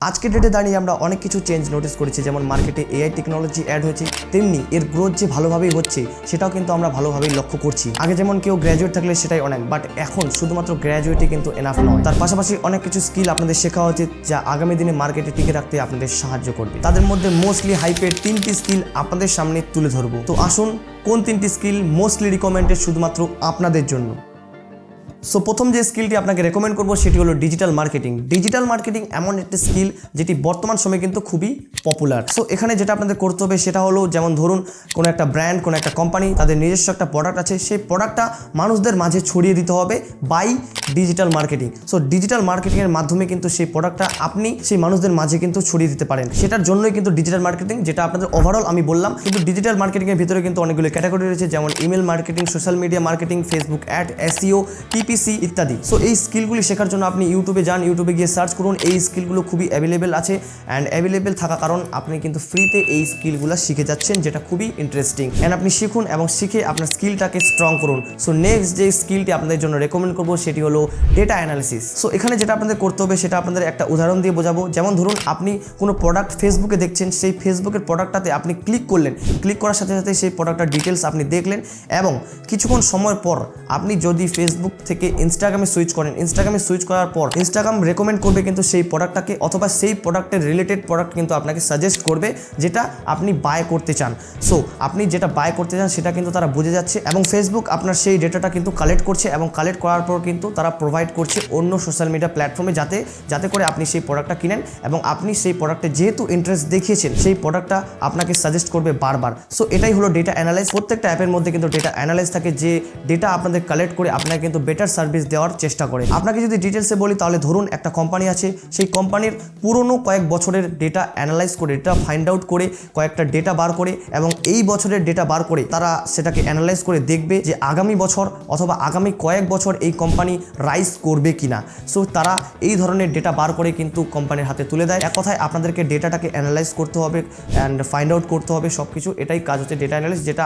আজকের ডেটে দাঁড়িয়ে আমরা অনেক কিছু চেঞ্জ নোটিস করেছি, যেমন মার্কেটে এআই টেকনোলজি অ্যাড হয়েছে, তেমনি এর গ্রোথ যে ভালোভাবেই হচ্ছে সেটাও কিন্তু আমরা ভালোভাবেই লক্ষ্য করছি। আগে যেমন কেউ গ্র্যাজুয়েট থাকলে সেটাই অনেক, বাট এখন শুধুমাত্র গ্র্যাজুয়েটই কিন্তু এনাফ নয়। তার পাশাপাশি অনেক কিছু স্কিল আপনাদের শেখা উচিত যা আগামী দিনে মার্কেটে টিকে রাখতে আপনাদের সাহায্য করবে। তাদের মধ্যে মোস্টলি হাইপের 3টি স্কিল আপনাদের সামনে তুলে ধরবো। তো আসুন, কোন 3টি স্কিল মোস্টলি রিকমেন্ডেড শুধুমাত্র আপনাদের জন্য। সো প্রথম যে স্কিলটি আপনাকে রেকমেন্ড করবো সেটি হলো ডিজিটাল মার্কেটিং। ডিজিটাল মার্কেটিং এমন একটি স্কিল যেটি বর্তমান সময়ে কিন্তু খুবই পপুলার। সো এখানে যেটা আপনাদের করতে হবে সেটা হলো, যেমন ধরুন কোনো একটা ব্র্যান্ড, কোনো একটা কোম্পানি, তাদের নিজস্ব একটা প্রোডাক্ট আছে, সেই প্রোডাক্টটা মানুষদের মাঝে ছড়িয়ে দিতে হবে by digital marketing. So digital মার্কেটিংয়ের মাধ্যমে কিন্তু সেই প্রোডাক্টটা আপনি সেই মানুষদের মাঝে কিন্তু ছড়িয়ে দিতে পারেন। সেটার জন্যই কিন্তু ডিজিটাল মার্কেটিং, যেটা আপনাদের ওভারঅল আমি বললাম। কিন্তু ডিজিটাল মার্কেটিংয়ের ভিতরে কিন্তু অনেকগুলো ক্যাটাগরি রয়েছে, যেমন email marketing, social media marketing, Facebook ad, SEO, PPC ইত্যাদি। সো এই স্কিলগুলি শেখার জন্য আপনি ইউটিউবে যান, ইউটিউবে গিয়ে সার্চ করুন। এই স্কিলগুলো খুবই অ্যাভেলেবেল আছে, অ্যান্ড অ্যাভেলেবেল থাকার কারণ আপনি কিন্তু ফ্রিতে এই স্কিলগুলো শিখে যাচ্ছেন, যেটা খুবই ইন্টারেস্টিং। অ্যান্ড আপনি শিখুন এবং শিখে আপনার স্কিলটাকে স্ট্রং করুন। সো নেক্সট যে স্কিলটি আপনাদের জন্য রেকমেন্ড করবো সেটি হলো ডেটা অ্যানালিসিস। সো এখানে যেটা আপনাদের করতে হবে সেটা আপনাদের একটা উদাহরণ দিয়ে বোঝাবো। যেমন ধরুন আপনি কোনো প্রোডাক্ট ফেসবুকে দেখছেন, সেই ফেসবুকের প্রোডাক্টটাতে আপনি ক্লিক করলেন, ক্লিক করার সাথে সাথে সেই প্রোডাক্টটার ডিটেলস আপনি দেখলেন, এবং কিছুক্ষণ সময় পর আপনি যদি ফেসবুক থেকে ইনস্টাগ্রামে সুইচ করেন, ইনস্টাগ্রামে সুইচ করার পর ইনস্টাগ্রাম রেকমেন্ড করবে কিন্তু সেই প্রোডাক্টটাকে, অথবা সেই প্রোডাক্টের রিলেটেড প্রোডাক্ট কিন্তু আপনাকে সাজেস্ট করবে যেটা আপনি বাই করতে চান। সো আপনি যেটা বাই করতে চান সেটা কিন্তু তারা বুঝে যাচ্ছে, এবং ফেসবুক আপনার সেই ডেটাটা কিন্তু কালেক্ট করছে, এবং কালেক্ট করার পর কিন্তু তারা প্রোভাইড করছে অন্য সোশ্যাল মিডিয়া প্ল্যাটফর্মে, যাতে করে আপনি সেই প্রোডাক্টটা কিনেন, এবং আপনি সেই প্রোডাক্টে যেহেতু ইন্টারেস্ট দেখিয়েছেন সেই প্রোডাক্টটা আপনাকে সাজেস্ট করবে বারবার। সো এটাই হলো ডেটা অ্যানালাইজ। প্রত্যেকটা অ্যাপের মধ্যে কিন্তু ডেটা অ্যানালাইজ থাকে, যে ডেটা আপনাদের কালেক্ট করে আপনাকে কিন্তু বেটার সার্ভিস দেওয়ার চেষ্টা করে। আপনাকে যদি ডিটেলসে বলি তাহলে ধরুন একটা কোম্পানি আছে, সেই কোম্পানির পুরনো কয়েক বছরের ডেটা অ্যানালাইজ করে, ডেটা ফাইন্ড আউট করে, কয়েকটা ডেটা বার করে, এবং এই বছরের ডেটা বার করে তারা সেটাকে অ্যানালাইজ করে দেখবে যে আগামী বছর অথবা আগামী কয়েক বছর এই কোম্পানি রাইজ করবে কিনা। সো তারা এই ধরনের ডেটা বার করে কিন্তু কোম্পানির হাতে তুলে দেয়। এক কথায় আপনাদেরকে ডেটাটাকে অ্যানালাইজ করতে হবে অ্যান্ড ফাইন্ড আউট করতে হবে সব কিছু। এটাই কাজ হচ্ছে ডেটা অ্যানালাইজ, যেটা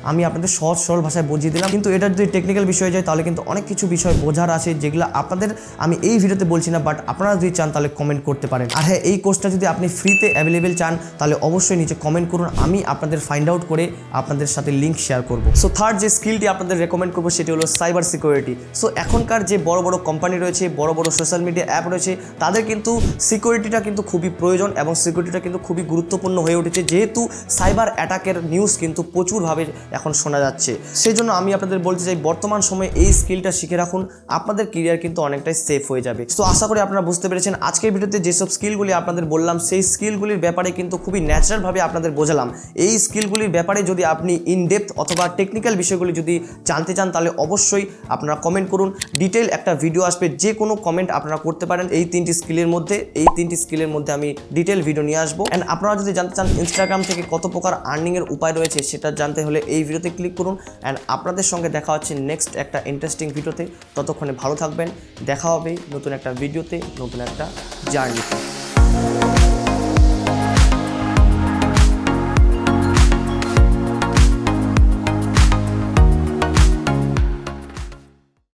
আমি আপনাদের সহজ সরল ভাষায় বুঝিয়ে দিলাম। কিন্তু এটা যদি টেকনিক্যাল বিষয়ে যায় তাহলে কিন্তু অনেক কিছু বিষয় বোঝার আছে, যেগুলো আপনাদের আমি এই ভিডিওতে বলছি না, বাট আপনারা যদি চান তাহলে কমেন্ট করতে পারেন। আর হ্যাঁ, এই কোর্সটা যদি আপনি ফ্রিতে অ্যাভেলেবেল চান তাহলে অবশ্যই নিচে কমেন্ট করুন, আমি আপনাদের ফাইন্ড আউট করে আপনাদের সাথে লিঙ্ক শেয়ার করব। সো থার্ড যে স্কিলটি আপনাদের রেকমেন্ড করবো সেটি হলো সাইবার সিকিউরিটি। সো এখনকার যে বড় বড় কোম্পানি রয়েছে, বড় বড় সোশ্যাল মিডিয়া অ্যাপ রয়েছে, তাদের কিন্তু সিকিউরিটিটা কিন্তু খুবই প্রয়োজন, এবং সিকিউরিটিটা কিন্তু খুবই গুরুত্বপূর্ণ হয়ে উঠেছে, যেহেতু সাইবার অ্যাটাকের নিউজ কিন্তু প্রচুরভাবে এখন শোনা যাচ্ছে। সেই জন্য আমি আপনাদের বলতে চাই, বর্তমান সময়ে এই স্কিলটা শিখে রাখুন, আপনাদের ক্যারিয়ার কিন্তু অনেকটাই সেফ হয়ে যাবে। তো আশা করি আপনারা বুঝতে পেরেছেন। আজকের ভিডিওতে যেসব স্কিলগুলি আপনাদের বললাম, সেই স্কিলগুলির ব্যাপারে কিন্তু খুবই ন্যাচারালভাবে আপনাদের বোঝালাম। এই স্কিলগুলির ব্যাপারে যদি আপনি ইনডেপথ অথবা টেকনিক্যাল বিষয়গুলি যদি জানতে চান তাহলে অবশ্যই আপনারা কমেন্ট করুন। ডিটেল একটা ভিডিও আসবে, যে কোনো কমেন্ট আপনারা করতে পারেন এই 3টি স্কিলের মধ্যে। এই 3টি স্কিলের মধ্যে আমি ডিটেল ভিডিও নিয়ে আসবো। অ্যান্ড আপনারা যদি জানতে চান ইনস্টাগ্রাম থেকে কত প্রকার আর্নিংয়ের উপায় রয়েছে, সেটা জানতে হলে এই ভিডিওতে ক্লিক করুন। অ্যান্ড আপনাদের সঙ্গে দেখা হচ্ছে নেক্সট একটা ইন্টারেস্টিং ভিডিওতে। ততক্ষণে ভালো থাকবেন, দেখা হবে নতুন একটা ভিডিওতে, নতুন একটা জার্নিতে।